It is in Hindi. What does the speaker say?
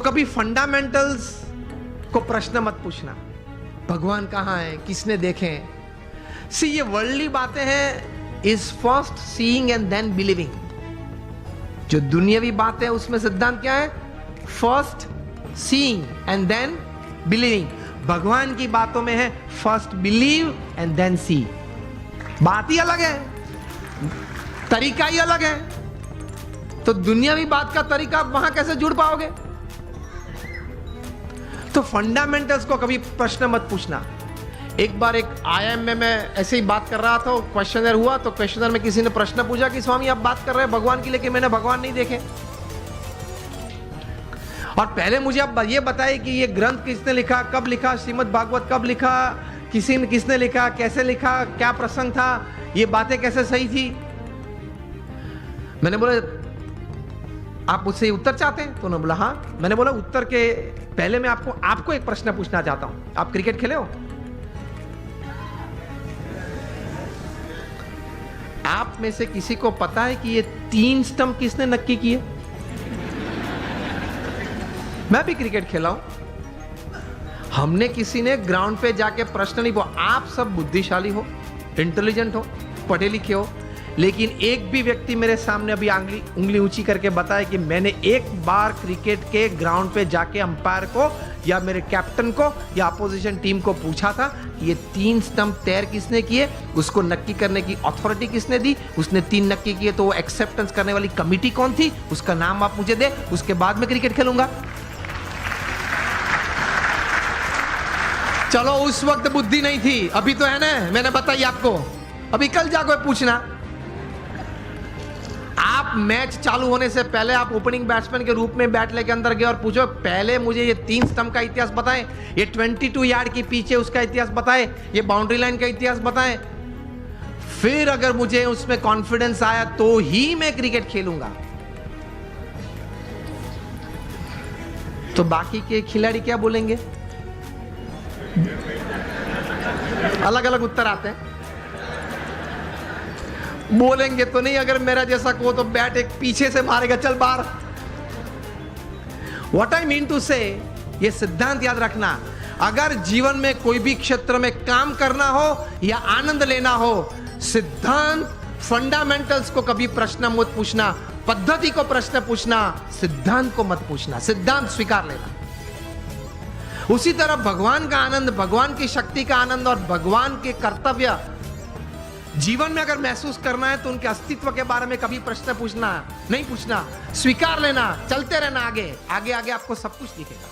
कभी फंडामेंटल्स को प्रश्न मत पूछना, भगवान कहाँ है, किसने देखे। सी ये वर्ल्डली बातें हैं, is first seeing and then believing. जो दुनियावी बात है उसमें सिद्धांत क्या है, first seeing and then believing. भगवान की बातों में है first believe and then see. बात ही अलग है, तरीका ही अलग है। तो दुनियावी बात का तरीका वहां कैसे जुड़ पाओगे। तो फंडामेंटल्स को कभी प्रश्न मत पूछना। एक बार एक आईआईएम में मैं ऐसे ही बात कर रहा था, क्वेश्चनर हुआ, तो क्वेश्चनर में किसी ने प्रश्न पूछा कि स्वामी आप बात कर रहे हैं भगवान की, लेकिन मैंने भगवान नहीं देखे। और पहले मुझे आप ये बताइए कि ये ग्रंथ किसने लिखा, कब लिखा, श्रीमद् भागवत कब लिखा, किसने लिखा, कैसे लिखा, क्या प्रसंग था, ये बातें कैसे सही थी। मैंने बोला आप मुझसे उत्तर चाहते हैं, तो उन्होंने बोला हाँ। मैंने बोला उत्तर के पहले मैं आपको एक प्रश्न पूछना चाहता हूं। आप क्रिकेट खेले हो? आप में से किसी को पता है कि ये 3 स्टंप किसने नक्की किए? मैं भी क्रिकेट खेला हूं। हमने किसी ने ग्राउंड पे जाके प्रश्न नहीं पूछा। आप सब बुद्धिशाली हो, इंटेलिजेंट हो, पढ़े लिखे हो, लेकिन एक भी व्यक्ति मेरे सामने अभी उंगली ऊंची करके बताए कि मैंने एक बार क्रिकेट के ग्राउंड पे जाके अंपायर को या मेरे कैप्टन को या अपोजिशन टीम को पूछा था कि ये 3 स्टंप तैर किसने किए, उसको नक्की करने की अथॉरिटी किसने दी, उसने 3 नक्की किए तो वो एक्सेप्टेंस करने वाली कमिटी कौन थी, उसका नाम आप मुझे दे, उसके बाद मैं क्रिकेट खेलूंगा। चलो उस वक्त बुद्धि नहीं थी, अभी तो है ना, मैंने बताई आपको। अभी कल जाकर पूछना। आप मैच चालू होने से पहले आप ओपनिंग बैट्समैन के रूप में बैट लेके अंदर गए और पूछो पहले मुझे ये 3 स्टंप का इतिहास बताएं, ये 22 यार्ड के पीछे उसका इतिहास बताएं, ये बाउंड्री लाइन का इतिहास बताएं। फिर अगर मुझे उसमें कॉन्फिडेंस आया तो ही मैं क्रिकेट खेलूंगा। तो बाकी के खिलाड़ी क्या बोलेंगे? अलग अलग उत्तर आते हैं। बोलेंगे तो नहीं, अगर मेरा जैसा को तो बैट एक पीछे से मारेगा, चल बाहर। व्हाट आई मीन टू से, ये सिद्धांत याद रखना, अगर जीवन में कोई भी क्षेत्र में काम करना हो या आनंद लेना हो, सिद्धांत फंडामेंटल्स को कभी प्रश्न मत पूछना, पद्धति को प्रश्न पूछना, सिद्धांत को मत पूछना। सिद्धांत स्वीकार लेना। उसी तरह भगवान का आनंद, भगवान की शक्ति का आनंद और भगवान के कर्तव्य जीवन में अगर महसूस करना है तो उनके अस्तित्व के बारे में कभी प्रश्न पूछना नहीं, पूछना, स्वीकार लेना, चलते रहना आगे। आगे आगे आपको सब कुछ दिखेगा।